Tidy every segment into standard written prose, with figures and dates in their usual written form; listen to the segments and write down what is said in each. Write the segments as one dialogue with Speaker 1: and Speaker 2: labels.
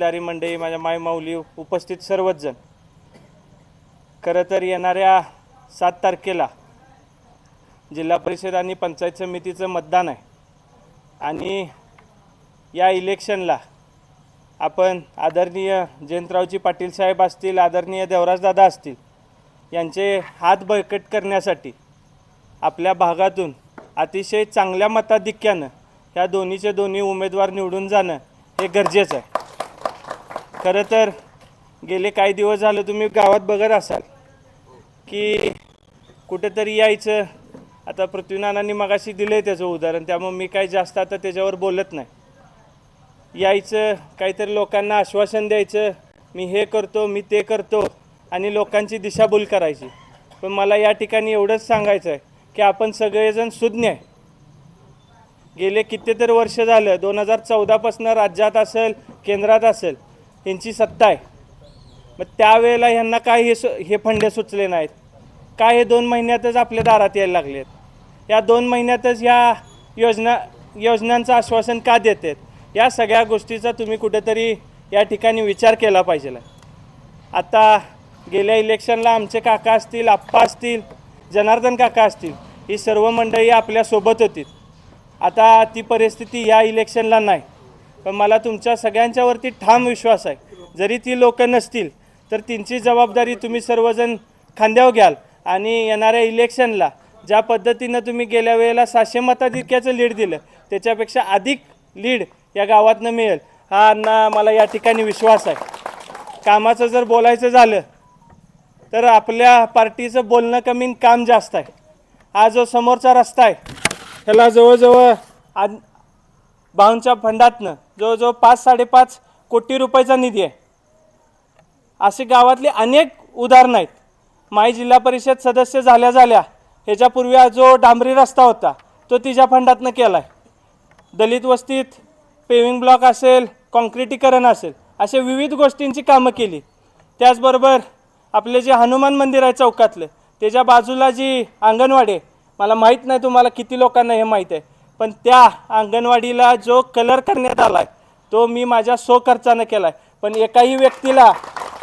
Speaker 1: लारी मंडळी, माझ्या माय माऊली, उपस्थित सर्वच जण, खरं तर येणाऱ्या 7 तारखेला जिल्हा परिषद आणि पंचायत समितीचं मतदान आहे आणि या इलेक्शनला आपण आदरणीय जयंतरावजी पाटील साहेब असतील, आदरणीय देवराजदादा असतील यांचे हात बळकट करण्यासाठी आपल्या भागातून अतिशय चांगल्या मताधिक्यानं ह्या दोन्हीचे दोन्ही उमेदवार निवडून जाणं हे गरजेचं आहे। खरं तर गेले काही दिवस झालं तुम्ही गावात बघत असाल की कुठेतरी यायचं, आता पृथ्वीनानांनी मगाशी दिले त्याचं उदाहरण, त्यामुळे मी काही जास्त आता त्याच्यावर बोलत नाही। यायचं, काहीतरी लोकांना आश्वासन द्यायचं, मी हे करतो, मी ते करतो आणि लोकांची दिशाभूल करायची। पण मला या ठिकाणी एवढंच सांगायचं आहे की आपण सगळेजण सुज्ञ आहे। गेले कितीतरी वर्ष झालं, 2014 पासून राज्यात असेल, केंद्रात असेल, यांची सत्ता आहे। मग त्यावेळेला ह्यांना काय हे फंडे सुचले नाहीत काय? हे 2 महिन्यातच आपल्या दारात यायला लागलेत। या 2 महिन्यातच या योजनांचं आश्वासन का देतात? या सगळ्या गोष्टीचा तुम्ही कुठेतरी या ठिकाणी विचार केला पाहिजे। आता गेल्या इलेक्शनला आमचे काका असतील, आप्पा असतील, जनार्दन काका असतील, ही सर्व मंडळी आपल्यासोबत होती। आता ती परिस्थिती या इलेक्शनला नाही, पण मला तुमच्या सगळ्यांच्यावरती ठाम विश्वास आहे, जरी ती लोक नसतील तर त्यांची जबाबदारी तुम्ही सर्वजण खांद्यावर घ्याल आणि येणाऱ्या इलेक्शनला ज्या पद्धतीनं तुम्ही गेल्या वेळेला 700 मताधिक्याचं लीड दिलं त्याच्यापेक्षा अधिक लीड या गावातनं मिळेल हा मला या ठिकाणी विश्वास आहे। कामाचं जर बोलायचं झालं तर आपल्या पार्टीचं बोलणं कमी, काम जास्त आहे। हा जो समोरचा रस्ता आहे ह्याला जवळजवळ भाऊंच्या फंडातनं जवळजवळ 5-5.5 कोटी रुपयाचा निधी आहे। असे गावातले अनेक उदाहरणं आहेत। माई जिल्हा परिषद सदस्य झाल्या ह्याच्यापूर्वी जो डांबरी रस्ता होता तो तिच्या फंडातनं केला आहे। दलित वस्तीत पेविंग ब्लॉक असेल, कॉन्क्रिटीकरण असेल, असे विविध गोष्टींची कामं केली। त्याचबरोबर आपले जे हनुमान मंदिर आहे चौकातलं, त्याच्या बाजूला जी अंगणवाडी आहे, मला माहीत नाही तुम्हाला किती लोकांना हे माहीत आहे, पण त्या अंगणवाडीला जो कलर करण्यात आला आहे तो मी माझ्या स्वखर्चानं केला आहे। पण एकाही व्यक्तीला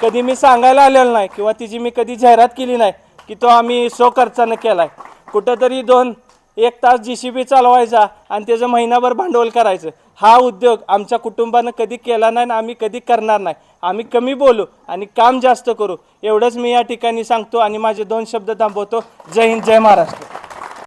Speaker 1: कधी मी सांगायला आलेलं नाही किंवा तिची मी कधी जाहिरात केली नाही की तो आम्ही स्वखर्चानं केला आहे। कुठंतरी 2-1 तास JCB चालवायचा आणि त्याचं महिनाभर भांडवल करायचं, हा उद्योग आमच्या कुटुंबानं कधी केला नाही आणि आम्ही कधी करणार नाही। आम्ही कमी बोलू आणि काम जास्त करू, एवढंच मी या ठिकाणी सांगतो आणि माझे 2 शब्द थांबवतो। जय हिंद, जय महाराष्ट्र।